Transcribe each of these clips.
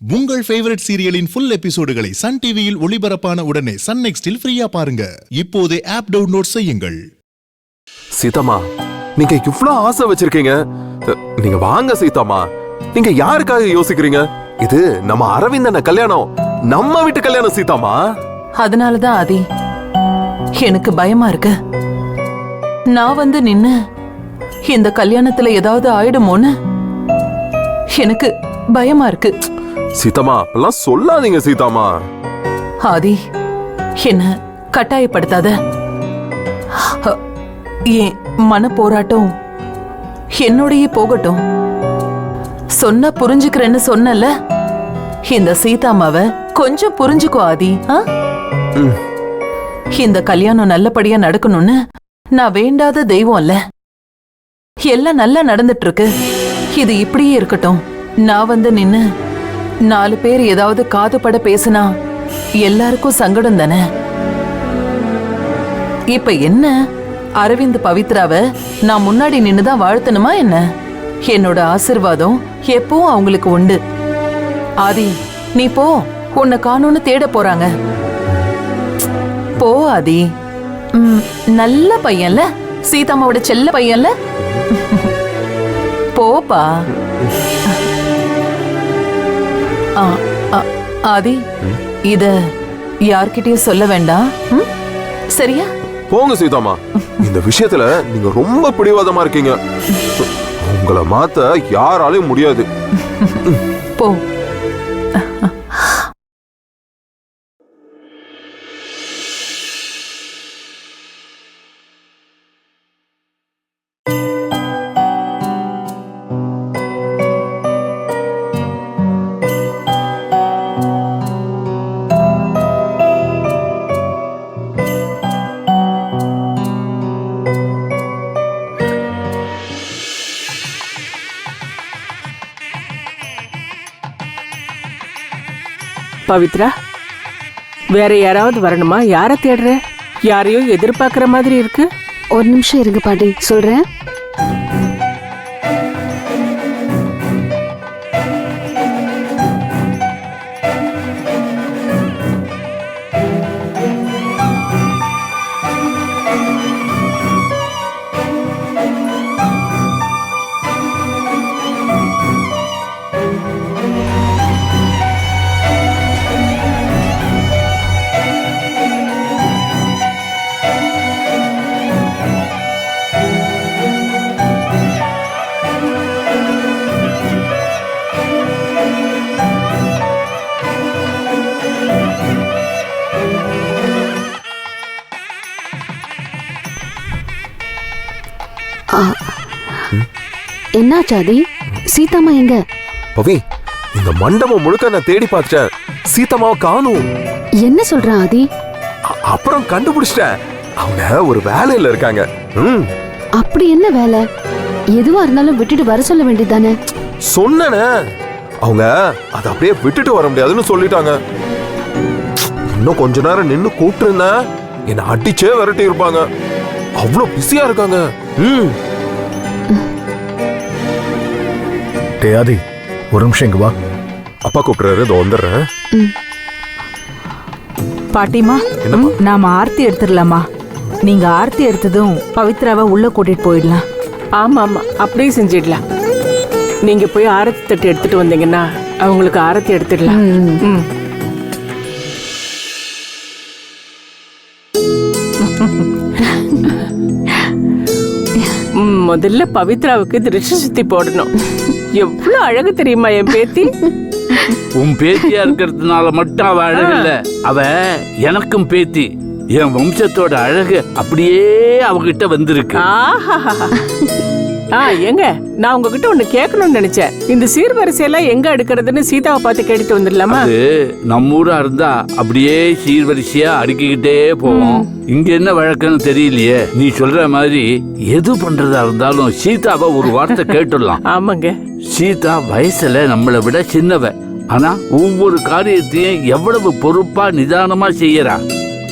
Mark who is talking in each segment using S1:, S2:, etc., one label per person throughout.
S1: உங்கள் favourite சீரியலின் full எபிசோடுகளை Sun டிவியில் ஒளிபரப்பான உடனே சன் நெக்ஸ்டில் ஃப்ரீயா பாருங்க. இப்போதே ஆப் டவுன்லோட் செய்யுங்கள்.
S2: சீதாமா, நீங்க இவ்ளோ ஆசை வச்சிருக்கீங்க. நீங்க வாங்க சீதாமா. நீங்க யாருக்காக யோசிக்கிறீங்க? இது நம்ம அரவிந்தன கல்யாணம், நம்ம வீட்டு கல்யாணம் சீதாமா.
S3: அதனாலதான் ஆதி எனக்கு பயமா இருக்கு. நான் வந்து நின்னு இந்த கல்யாணத்துல ஏதாவது ஆயிடுமோன்னு எனக்கு பயமா இருக்கு.
S2: சீதாமா, அப்பெல்லாம் சொல்லாதீங்க சீதாமா.
S3: ஆதி, என்ன கட்டாயப்படுத்தாத. என் மன போராட்டம் என்னோடயே போகட்டும். சொன்ன புரிஞ்சுக்கிறேன்னு சொன்னல, இந்த சீதாமாவ கொஞ்சம் புரிஞ்சுக்கோ ஆதி. இந்த கல்யாணம் நல்லபடியா நடக்கணும்னு நான் வேண்டாத தெய்வம் இல்ல. எல்லாம் நல்லா நடந்துட்டு இருக்கு. இது இப்படியே இருக்கட்டும். நான் வந்து நின்னு 4 பேர் ஏதாவது காதுபட பேசினா எல்லாருக்கும் சங்கடம் தானே. இப்ப என்ன, அரவிந்த் பவித்ராவ நான் முன்னாடி நின்னுதான் வாழ்த்தணுமா என்ன? என்னோட ஆசிர்வாதம் எப்பவும் அவங்களுக்கு உண்டு. ஆதி, நீ போ, உன்னை காணோன்னு தேட போறாங்க. போ ஆதி. நல்ல பையன்ல, சீதாமாவோட செல்ல பையன்ல. போப்பா. ஆதி, இத யார்கிட்டயும் சொல்ல வேண்டாம், சரியா?
S2: போங்க சீதாமா. இந்த விஷயத்துல நீங்க ரொம்ப பிடிவாதமா இருக்கீங்க. உங்களை மாத்த யாராலையும் முடியாது.
S3: போ.
S4: பவித்ரா, வேற யாராவது வரணுமா? யாரை தேடுற? யாரையும் எதிர்பார்க்கிற மாதிரி இருக்கு.
S5: ஒரு நிமிஷம் இருங்க பாட்டி, சொல்றேன். என்னாச்சு ஆதி? சீதாமா எங்க?
S2: பவி, இந்த மண்டபம் முழுக்க நான் தேடி பார்த்துட்டேன். சீதாமாவை காணோம்.
S5: என்ன சொல்ற ஆதி?
S2: அப்புறம் கண்டுபிடிச்சிட்டேன். அவங்க ஒரு வேலையில இருக்காங்க.
S5: அப்படி என்ன வேலை? எதுவா இருந்தாலும் விட்டுட்டு வர சொல்ல வேண்டியதானே?
S2: சொன்னனே, அவங்க அதை அப்படியே விட்டுட்டு வர முடியாதுன்னு சொல்லிட்டாங்க. இன்னும் கொஞ்ச நேரம் நின்னு கூப்பிட்டு இருந்தா என்ன அடிச்சே விரட்டி இருப்பாங்க. அவ்வளவு பிஸியா இருக்காங்க.
S6: ஆதி, ஒரு நிமிஷம் இங்க வா.
S2: அப்பா கூப்பிடுறாரு, இதோ வந்துடுறேன்.
S7: பாட்டிமா, நாம ஆர்த்தி எடுத்துடலாமா? நீங்க ஆர்த்தி எடுத்ததும் பவித்ராவை உள்ள கூட்டிட்டு போயிடலாம்.
S4: ஆமா ஆமா, அப்படியே செஞ்சிடலாம். நீங்க போய் ஆரத்தி தட்டு எடுத்துட்டு வந்தீங்கன்னா அவங்களுக்கு ஆரத்தி எடுத்துடலாம். முதல்ல பவித்ராவுக்கு திருஷ்டி சுத்தி போடணும். எவ்வளவு அழகு தெரியுமா என் பேத்தி?
S8: உன் பேத்தியா இருக்கிறதுனால மட்டும் அவ அழகு இல்ல, அவ எனக்கும் பேத்தி. என் வம்சத்தோட அழகு அப்படியே அவகிட்ட வந்திருக்கு.
S4: எங்க, நான் உங்ககிட்ட ஒண்ணு கேட்கணும்னு நினைச்சேன். இந்த சீர்வரிசையெல்லாம் எங்க எடுக்கிறதுன்னு சீதாவை பார்த்து கேட்டுட்டு வந்துடலாமா?
S8: அது நம்ம ஊரா இருந்தா அப்படியே சீர்வரிசையா அடுக்கிக்கிட்டே போவோம். இங்க என்ன வழக்குன்னு தெரியலையே. நீ சொல்ற மாதிரி எது பண்றதா இருந்தாலும் சீதாவை ஒரு வார்த்தை கேட்டுடலாம்.
S4: ஆமாங்க,
S8: சீதா வயசுல நம்மளை விட சின்னவ. ஆனா ஒவ்வொரு காரியத்தையும் எவ்வளவு பொறுப்பா நிதானமா செய்யறா.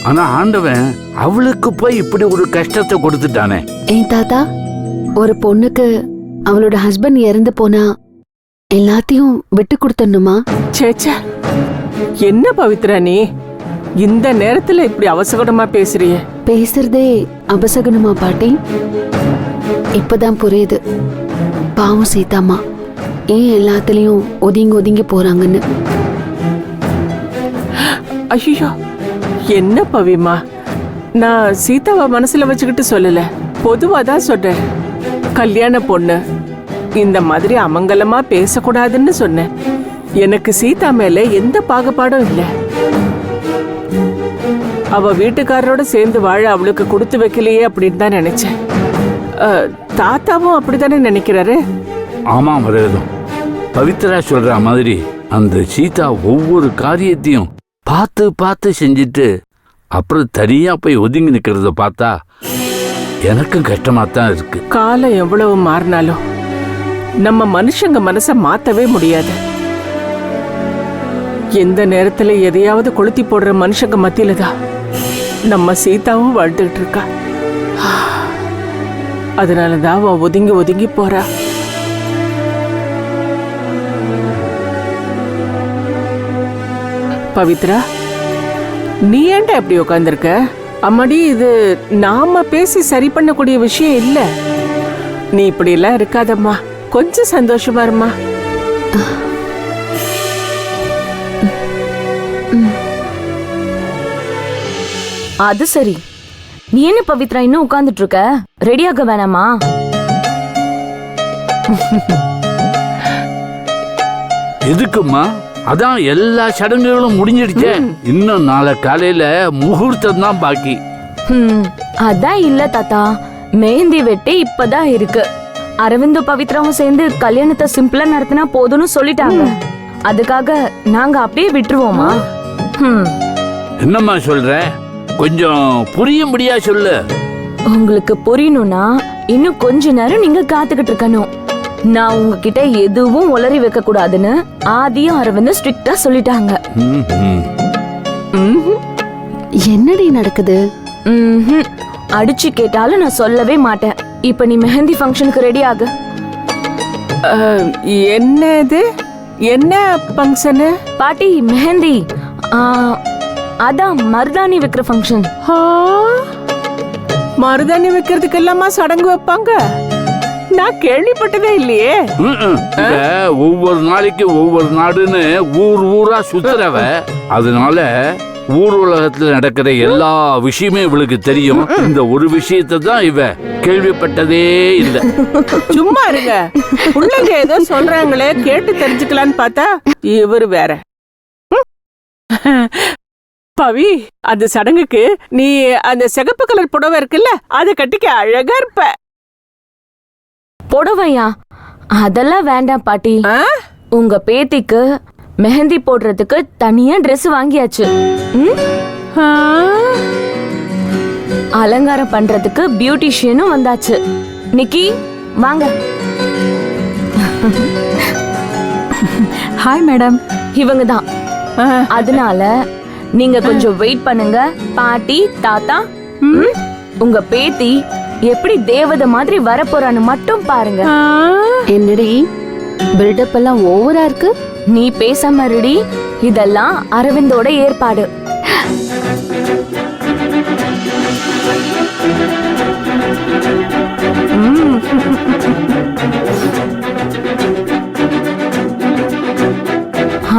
S8: ஆனா ஆண்டவன் அவளுக்கு போய் இப்படி ஒரு கஷ்டத்தை கொடுத்துட்டானே.
S5: ஏன் தாத்தா, ஒரு பொண்ணுக்கு அவளோட ஹஸ்பண்ட் இறந்து போனா எல்லாத்தையும் விட்டு கொடுத்துடணுமா?
S4: சேச்சே, என்ன பவித்ரா நீ இந்த நேரத்துல இப்படி அவசரமா பேசுறிய?
S5: பேசுறதே அபசகுனமா பாட்டி? இப்பதான் புரியுது பாவம் சீதாம்மா ஏன் எல்லாத்துலயும் ஒதுங்கி ஒதுங்கி போறாங்கன்னு.
S4: ஐயோ, என்ன பவிமா, நான் சீதாவை மனசுல வச்சுக்கிட்டு சொல்லல, பொதுவா தான் சொல்றேன். கல்யாண பொண்ணு இந்த மாதிரி அமங்கலமா பேசக்கூடாதுன்னு சொன்னேன். எனக்கு சீதா மேல எந்த பாகுபாடும் இல்ல. அவ வீட்டுக்காரரோட சேர்ந்து வாழ அவளுக்கு கொடுத்து வைக்கலையே அப்படின்னு தான் நினைச்சேன். தாத்தாவும் அப்படித்தானே நினைக்கிறாரு.
S8: ஆமா மரகதம், பவித்ரா சொல்ற மாதிரி அந்த சீதா ஒவ்வொரு காரியத்தையும் பார்த்து பார்த்து செஞ்சுட்டு அப்புறம் தனியா போய் ஒதுங்கி நிக்கிறத பார்த்தா எனக்கும் கஷ்டமா தான் இருக்கு.
S4: காலம் எவ்வளவு மாறினாலும் நம்ம மனுஷங்க மனச மாத்தவே முடியாது. எந்த நேரத்துல எதையாவது கொளுத்தி போடுற மனுஷங்க மத்தியில தான் நம்ம சீதாவும் வாழ்ந்துகிட்டு இருக்கா. அதனாலதான் அவ ஒதுங்கி ஒதுங்கி போறா. பவித்ரா, நீ ஏன்டா எப்படி உட்கார்ந்திருக்க? அம்மாடி, இது நாம பேசி சரி பண்ணக்கூடிய விஷயம் இல்ல. நீ இப்படி எல்லாம் இருக்காதம்மா, கொஞ்சம் சந்தோஷமா இருமா.
S9: அது சரி, நீ என்ன பவித்ரா இன்னும் உட்கார்ந்துட்டு இருக்க? ரெடியாக வேணாமா?
S8: எதுக்குமா? அதான் எல்லா சடங்குகளும் முடிஞ்சிடுச்சே. இன்னும் நாளை காலையில முகூர்த்தம் தான் பாக்கி.
S9: அதான் இல்ல தாத்தா, மெஹந்தி வெட்டி இப்பதான் இருக்கு. அரவிந்தும் பவித்ராவும் சேர்ந்து கல்யாணத்தை சிம்பிளா நடத்தினா போதும்னு சொல்லிட்டாங்க. அதுக்காக நாங்க அப்படியே விட்டுருவோமா?
S8: என்னம்மா சொல்ற? கொஞ்சம் புரியும்படியா சொல்லு.
S9: உங்களுக்கு புரியணும்னா இன்னும் கொஞ்ச நேரம் நீங்க காத்துக்கிட்டு இருக்கணும். நான் உங்ககிட்ட எதுவும் உளறி வைக்க கூடாதுன்னு ஆதியும் அரவிந்தும் ஸ்ட்ரிக்டா சொல்லிட்டாங்க.
S5: என்னடி நடக்குது?
S9: அடிச்சு கேட்டாலும் நான் சொல்லவே மாட்டேன். இப்ப நீ மெஹந்தி ஃபங்க்ஷனுக்கு ரெடி ஆகு.
S4: என்னது? என்ன ஃபங்க்ஷனு?
S9: பாட்டி, மெஹந்தி. அதான் மருதாணி வைக்கிற ஃபங்க்ஷன்.
S4: மருதாணி வைக்கிறதுக்கு எல்லாமா சடங்கு வைப்பாங்க? நான் கேள்விப்பட்டதே இல்லையே.
S8: ஒவ்வொரு நாளைக்கு ஒவ்வொரு நாடுன்னு ஊர் ஊரா சுத்துறவ, அதனால ஊர் உலகத்துல நடக்கிற எல்லா விஷயமே இவளுக்கு தெரியும். இந்த ஒரு விஷயத்தை தான் இவ கேள்விப்பட்டதே இல்ல.
S4: சும்மா இருங்க, பிள்ளைங்க ஏதோ சொல்றாங்களே கேட்டு தெரிஞ்சுக்கலான்னு பார்த்தா இவரு வேற. பவி, அந்த சடங்குக்கு நீ அந்த சிகப்பு கலர் புடவை இருக்குல்ல, அதை கட்டிக்க அழகா இருப்ப.
S9: புடவையா? அதெல்லாம் வேண்டாம் பாட்டி. உங்க பேத்திக்கு மெஹந்தி போடுறதுக்கு தனியா Dress வாங்கியாச்சு. அலங்காரம் பண்றதுக்கு பியூட்டிஷியனும் வந்தாச்சு. நிக்கி, வாங்க.
S7: Hi madam.
S9: இவங்க தான். அதனால நீங்க கொஞ்சம் வெயிட் பண்ணுங்க. பாட்டி, தாத்தா, உங்க பேத்தி எப்படி தேவதை மாதிரி வரப்போறான்னு மட்டும் பாருங்க.
S5: என்னடி பில்டப் எல்லாம் ஓவரா இருக்கு?
S9: நீ பேசாம ரெடி. இதெல்லாம் அரவிந்தோட ஏற்பாடு.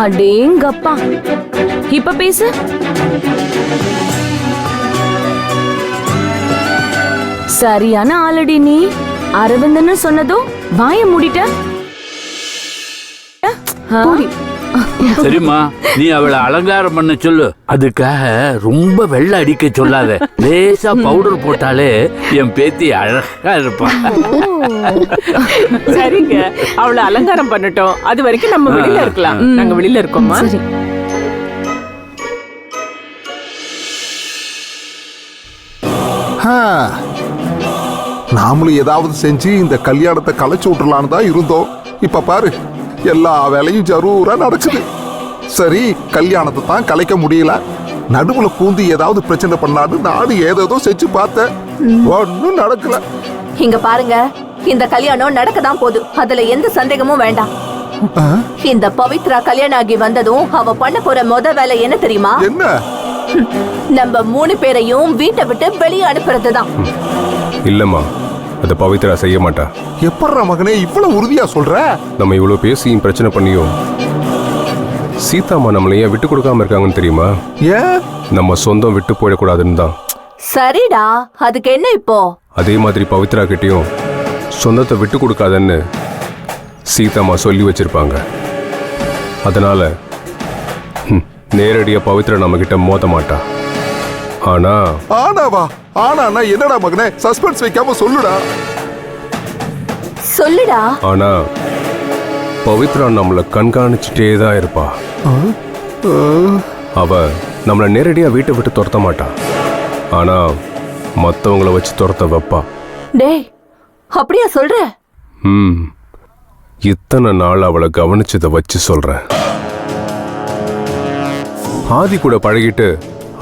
S9: அடேங்கப்பா, இப்ப பேசு. சரியான ஆளடி நீ. அரவிந்தன்னு சொன்னதும் வாய மூடிட்ட.
S8: சரிம்மா, நீ அவளை அலங்காரம் பண்ண சொல்லு. அதுக்காக ரொம்ப வெள்ளை அடிக்க சொல்லாத. லேசா பவுடர் போட்டாலே என் பேத்தி அழகா இருப்பா.
S4: சரிங்க, அவளை அலங்காரம் பண்ணட்டும். அது வரைக்கும் நம்ம வெளியில இருக்கலாம். நாங்க வெளியில இருக்கோமா?
S9: சரி.
S2: நாமளும் ஏதாவது செஞ்சு இந்த கல்யாணத்தை கலைச்சு விட்டுலான்னு தான் இருந்தோம். இப்ப பாரு, எல்லா வேலையும் ஜரூரா நடக்குது. சரி, கல்யாணத்தை தான் கலைக்க முடியல, நடுவுல பூந்து ஏதாவது பிரச்சனை பண்ணாது நாடு ஏதோ செஞ்சு பார்த்தேன், ஒன்னும் நடக்கல.
S10: இங்க பாருங்க, இந்த கல்யாணம் நடக்கதான் போகுது, அதுல எந்த சந்தேகமும் வேண்டாம். இந்த பவித்ரா கல்யாணம் ஆகி வந்ததும் அவ பண்ண போற முத வேலை என்ன தெரியுமா?
S2: என்ன?
S10: நம்ம 3 பேரையும் வீட்டை விட்டு வெளியே அனுப்புறதுதான்.
S11: இல்லம்மா, அத பவித்ரா செய்ய மாட்டா.
S2: எப்பட்றா மகனே இவ்வளவு உறுதியா சொல்ற?
S11: நம்ம இவ்வளவு பேசியும் பிரச்சனை பண்ணியும் சீதாம்மா நம்மளை ஏன் விட்டு கொடுக்காம இருக்காங்கன்னு தெரியுமா?
S2: ஏன்?
S11: நம்ம சொந்தம் விட்டு போயிடக்கூடாதுன்னு தான்.
S10: சரிடா, அதுக்கு என்ன இப்போ?
S11: அதே மாதிரி பவித்ரா கிட்டயும் சொந்தத்தை விட்டு கொடுக்காதன்னு சீதாம்மா சொல்லி வச்சிருப்பாங்க. அதனால நேரடியா பவித்ரா நம்ம கிட்ட மோத மாட்டா.
S2: ஆனாவா? ஆனா என்னடா மகனே, சஸ்பென்ஸ் வைக்காம சொல்லுடா.
S10: சொல்லுடா.
S11: ஆனா பவித்ரா நம்மள கண்காணிச்சுட்டே தான் இருப்பா. அவ நம்மள நேரடியா வீட்டை விட்டு துரத்த மாட்டா. ஆனா மத்தவங்கள வச்சு துரத்த வைப்பா.
S10: டேய், அப்படியா சொல்ற?
S11: இத்தனை நாள் அவளை கவனிச்சதை வச்சு சொல்றேன். ஆதி கூட பழகிட்டு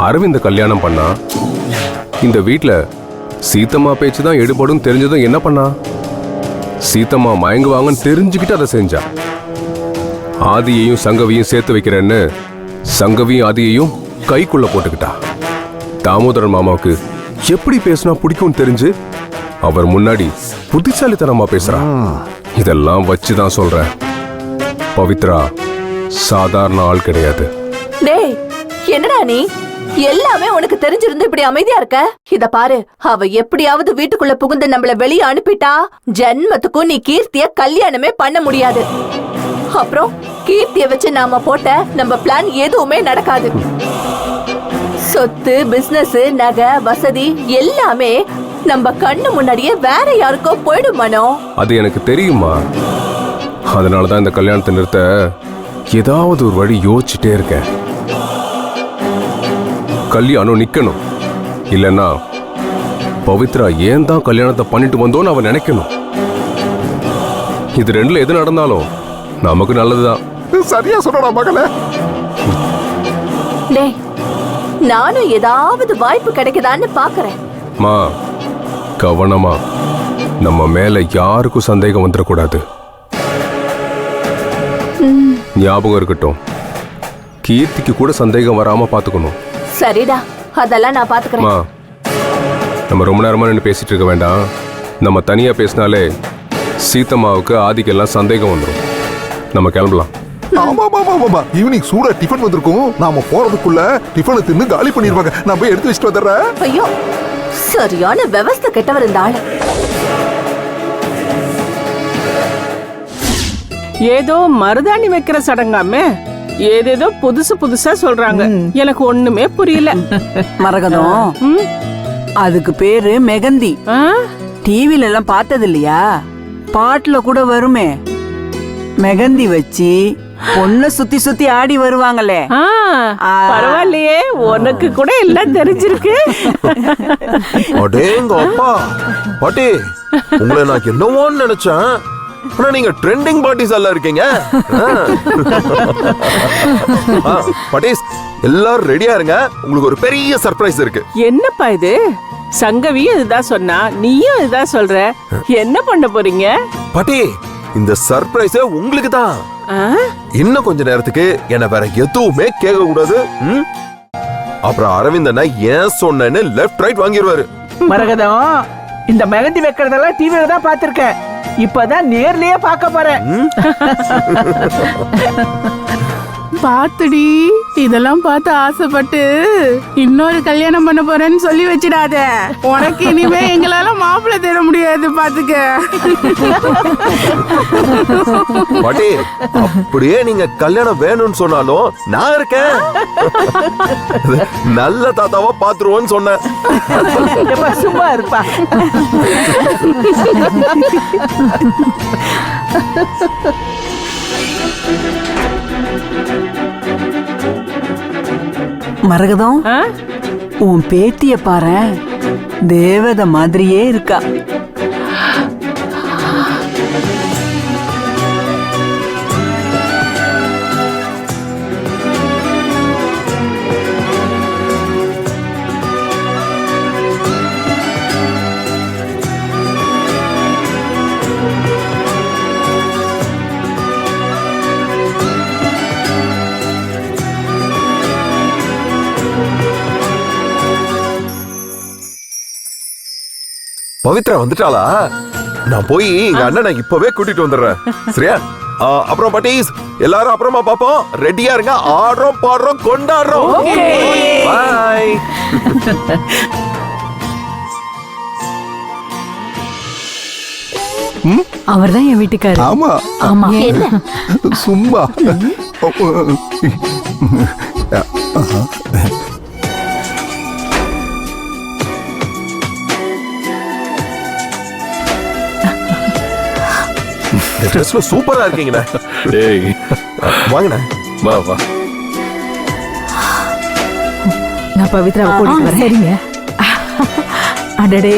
S11: அரவிந்த கல்யாணம் பண்ணா. இந்த வீட்ல சீதம்மா பேச்சு தான் எடுபடும் தெரிஞ்சதும் என்ன பண்ணா? சீதம்மா மயங்குவாங்கன்னு தெரிஞ்சுக்கிட்டு அதை செஞ்சா. ஆதியையும் சங்கவியும் சேர்த்து வைக்கிறேன்னு சங்கவியும் ஆதியையும் கைக்குள்ள போட்டுக்கிட்டா. தாமோதரன் மாமாவுக்கு எப்படி பேசினா பிடிக்கும் தெரிஞ்சு அவர் முன்னாடி புத்திசாலித்தனமா பேசுறா. இதெல்லாம் வச்சுதான் சொல்றேன், பவித்ரா சாதாரண ஆள் கிடையாது.
S10: டேய், என்னடா நீ? எல்லாமே உனக்கு தெரிஞ்சிருந்து இப்படி அமைதியா இருக்க? இத பாரு, அவ எப்படியாவது வீட்டுக்குள்ள புகுந்து நம்மள வெளியே அனுப்பிட்டா ஜென்மத்துக்கும் நீ கீர்த்திய கல்யாணமே பண்ண முடியாது. அப்புறம் கீர்த்திய வச்சு நாம போட்ட நம்ம பிளான் எதுவுமே நடக்காது. சொத்து, பிசினஸ், நகை, வசதி எல்லாமே நம்ம கண்ணு முன்னாடியே வேற யாருக்கோ போயிடும் மனோ.
S11: அது எனக்கு தெரியுமா. அதனாலதான் இந்த கல்யாணத்தை நிறுத்த ஏதாவது ஒரு வழி யோசிச்சுட்டே இருக்கேன். கல்யாணம் நிக்கணும், இல்லன்னா பவித்ரா ஏன் தான் கல்யாணத்தை பண்ணிட்டு வந்தோன்னு அவன் நினைக்கணும். இது ரெண்டுல எது நடந்தாலும் நமக்கு நல்லதுதான்.
S2: சரியா சொல்றடா மகளே.
S10: டேய், நானும் ஏதாவது வாய்ப்பு கிடைக்குதான்னு பாக்குறேன்.
S11: மா, கவனமா, நம்ம மேல யாருக்கும் சந்தேகம் வந்துடக்கூடாது. ஞாபகம் இருக்கட்டும், கீர்த்திக்கு கூட சந்தேகம் வராம பாத்துக்கணும்.
S10: சரிடா, அதெல்லாம் நான் பாத்துக்கிறேன்.
S11: நம்ம ரொம்ப நேரமா நின்று பேசிட்டு இருக்க வேண்டாம். நம்ம தனியா பேசினாலே சீதம்மாவுக்கு ஆதிக்கெல்லாம் சந்தேகம் வந்துடும். நம்ம கிளம்பலாம்.
S2: ஆமா, ஈவினிங் சூடா டிஃபன் வந்திருக்கும். நாம போறதுக்குள்ள டிஃபனை தின்னு காலி பண்ணிருவாங்க. நான் போய் எடுத்து வச்சுட்டு வந்துடுறேன்.
S10: ஐயோ, சரியான விவஸ்தை கெட்டவர் இந்த ஆளு.
S4: ஏதோ மருதாணி வைக்கிற சடங்காமே ஏதேதோ புதுசு புதுசா சொல்றாங்க. எனக்கு ஒண்ணுமே புரியல.
S12: மரகதம், அதுக்கு பேரு மெகந்தி. டிவில எல்லாம் பார்த்தது இல்லையா? பாட்டுல கூட வருமே, மெகந்தி வச்சு பொண்ணு சுத்தி சுத்தி ஆடி வருவாங்களே.
S4: பரவாயில்லையே, உனக்கு கூட எல்லாம் தெரிஞ்சிருக்கு.
S2: அடேங்க அப்பா பாட்டி, உங்களை நான் என்னவோன்னு நினைச்சேன். ஆனா நீங்க ட்ரெண்டிங் பார்ட்டிஸ் எல்லாம் இருக்கீங்க. பாட்டிஸ், எல்லாரும் ரெடியா இருங்க, உங்களுக்கு ஒரு பெரிய சர்ப்ரைஸ் இருக்கு.
S4: என்னப்பா இது? சங்கவியும் இதுதான் சொன்னா, நீயும் இதுதான் சொல்ற. என்ன பண்ண போறீங்க?
S2: பாட்டி, இந்த சர்ப்ரைஸ் உங்களுக்கு தான். இன்னும் கொஞ்ச நேரத்துக்கு என்ன வேற எதுவுமே கேட்க கூடாது. அப்புறம் அரவிந்தனா ஏன் சொன்னேன்னு லெஃப்ட் ரைட் வாங்கிடுவாரு.
S12: மரகதம், இந்த மெகந்தி வைக்கிறதெல்லாம் டிவில தான் பார்த்திருக்கேன். இப்பதான் நேர்லயே பார்க்க போறேன்.
S13: பாத்துடி, இதெல்லாம் பார்த்து ஆசைப்பட்டு இன்னொரு கல்யாணம் பண்ண போறேன்னு சொல்லி வச்சிடாத. உனக்கு இனிமே எங்களால மாப்பிள்ளை தேட முடியாது, பாத்துக்க.
S2: பாட்டி, அப்படியே நீங்க கல்யாணம் வேணும்னு சொன்னாலும் நான் இருக்கேன். நல்ல தாத்தாவா பாத்துருவோன்னு சொன்னேன்.
S12: சும்மா இருப்பா. மரகதம், உன் பேத்திய பாரு, தேவதை மாதிரியே இருக்கா.
S2: பவித்ரா வந்துட்டாளா? நான் போய் எங்க அண்ணனை இப்பவே கூட்டிட்டு வந்துடுறேன். சரியா? அப்புறம் பட்டீஸ் எல்லாரும் அப்புறமா பாப்போம். ரெடியா இருங்க. ஆடுறோம், பாடுறோம், கொண்டாடுறோம். பாய்.
S7: அவர்தான் என் வீட்டுக்காரர்.
S6: ஆமா
S7: ஆமா.
S6: சும்மா
S2: இந்த ட்ரெஸ்ல சூப்பரா இருக்கீங்கண்ணே.
S11: டேய்
S2: வாங்கண்ணே.
S11: வா வா.
S7: நான் பவித்ராவை கூட்டிட்டு வரேன். சரிங்க. அடடே,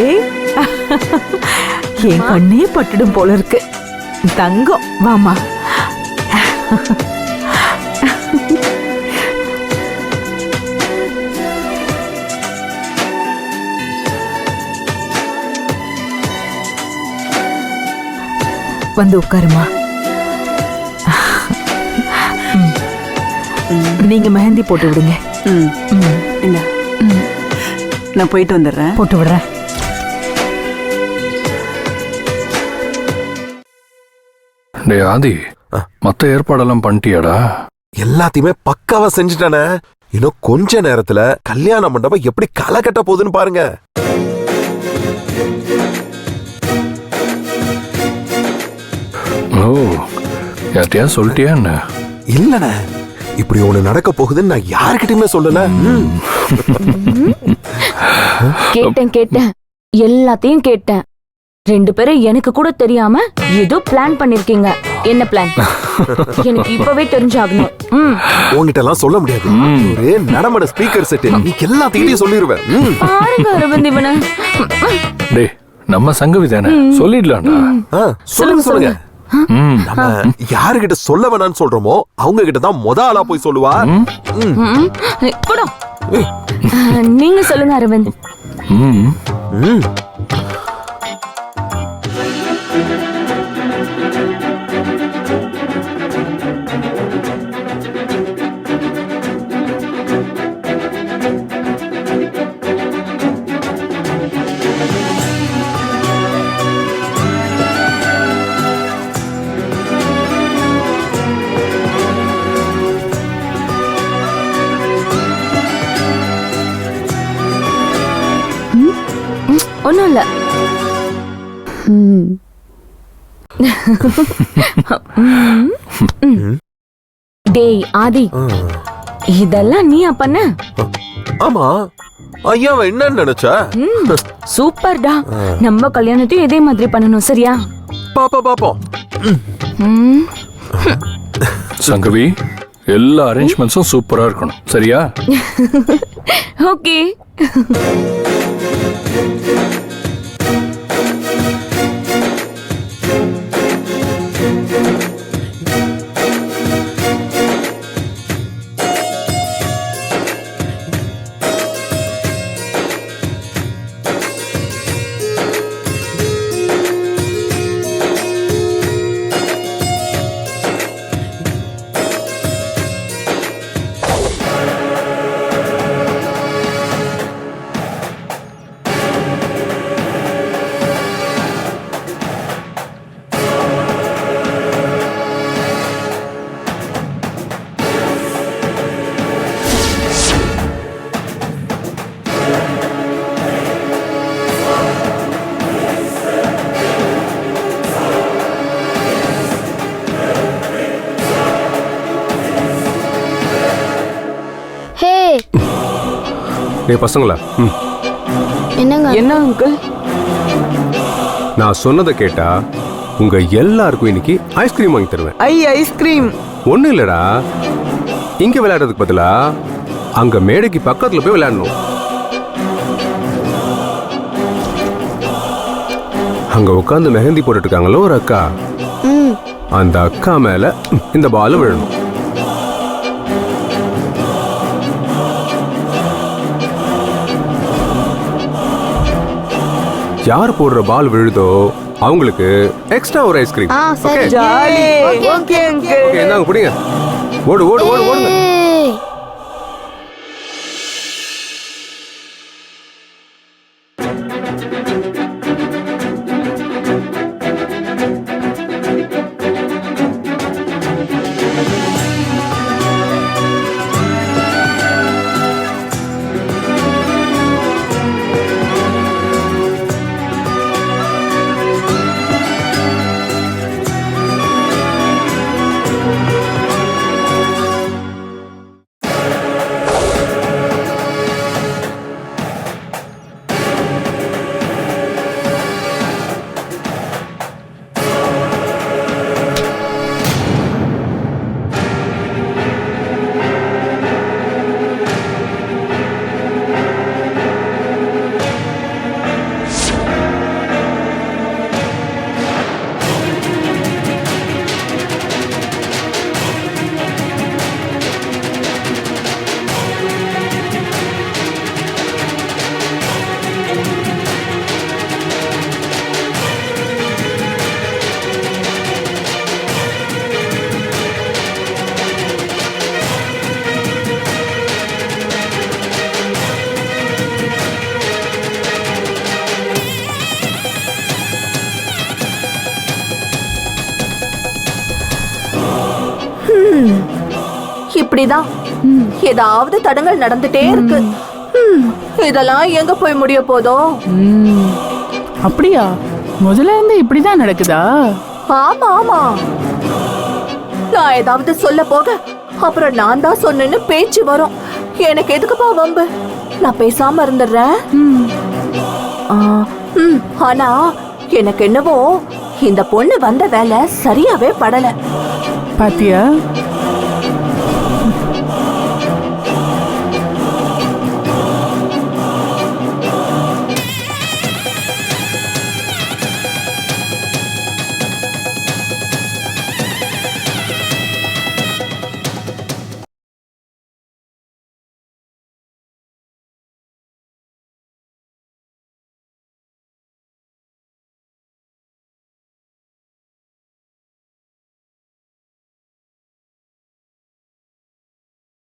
S7: என் கண்ணே பட்டுடும் போல இருக்கு. தங்கம், வாமா. வந்து உட்காருமா. நீங்க மெஹந்தி போட்டு விடுங்க.
S12: நான் போயிட்டு வந்துடுறேன்.
S7: போட்டு விடுறேன்.
S11: டேய் ஆதி, மத்த ஏற்பாடெல்லாம் பண்ணிட்டியாடா?
S2: எல்லாத்தையுமே பக்காவா செஞ்சுட்டானே. இன்னும் கொஞ்ச நேரத்துல கல்யாண மண்டபம் எப்படி களை கட்ட போகுதுன்னு பாருங்க.
S11: ஓ, யார்ட்டையா சொல்லிட்டியா என்ன?
S2: இல்லண்ணே, இப்படி ஒண்ணு நடக்க போகுதுன்னு நான் யாருக்கிட்டயுமே சொல்லல.
S9: கேட்டேன் எல்லாத்தையும் கேட்டேன். 2 பேரும் எனக்கு கூட தெரியாம ஏதோ பிளான் பண்ணிருக்கீங்க. என்ன பிளான்? எனக்கு இப்பவே தெரிஞ்சாகணும்.
S2: உங்ககிட்ட எல்லாம் சொல்ல முடியாது. ஒரே நடமட ஸ்பீக்கர் செட். நீ எல்லாத்தையும் சொல்லிடுவேன்.
S9: பாருங்க அரவிந்த் இவனை.
S11: டேய், நம்ம சங்கவி தானே, சொல்லிடலாம்டா.
S2: சொல்லுங்க. நம்ம யாருகிட்ட சொல்ல வேணாம்னு சொல்றோமோ அவங்க கிட்ட தான் முத ஆளா போய் சொல்லுவா.
S9: நீங்க சொல்லுங்க அரவிந்த். ஒண்ணும் இல்ல. டேய் ஆதி, இதெல்லாம் நீயா பண்ண?
S2: ஆமா. ஐயா என்ன நினைச்சா?
S9: சூப்பர்டா. நம்ம கல்யாணத்தையும் இதே மாதிரி பண்ணணும். சரியா?
S2: பாப்போம்.
S11: சங்கவி, எல்லா அரேஞ்ச்மெண்ட்ஸும் சூப்பரா இருக்கணும். சரியா?
S9: ஓகே.
S11: டேய் பசங்களா,
S9: என்ன அங்கிள்?
S11: நான் சொன்னதை கேட்டா உங்க எல்லாருக்கும் இன்னைக்கு ஐஸ்கிரீம் வாங்கி தருவேன்.
S12: ஐஸ்கிரீம்
S11: ஒண்ணு இல்லடா, இங்க விளையாடுறதுக்கு பதிலா அங்க மேடைக்கு பக்கத்துல போய் விளையாடணும். அங்க உட்காந்து மெஹந்தி போட்டுட்டு இருக்காங்களோ ஒரு அக்கா, அந்த அக்கா மேல இந்த பால் விழணும். யார் போடுற பால் விழுதோ அவங்களுக்கு எக்ஸ்ட்ரா ஒரு ஐஸ்கிரீம்.
S12: ஓகே
S11: என்னங்க புடிங்க. ஓடுங்க.
S10: இப்படிதான் ஏதாவது தடங்கள் நடந்துட்டே இருக்கு. இதெல்லாம் எங்க போய் முடிய போதோ?
S13: அப்படியா? முதல்ல இருந்து இப்படிதான் நடக்குதா?
S10: ஆமா ஆமா, நான் ஏதாவது சொல்ல போக அப்புறம் நான் தான் சொன்னேன்னு பேச்சு வரும். எனக்கு எதுக்குப்பா வம்பு? நான் பேசாம இருந்துடுறேன். ஆனா எனக்கு என்னவோ இந்த பொண்ணு வந்த வேலை சரியாவே படல.
S13: பாத்தியா?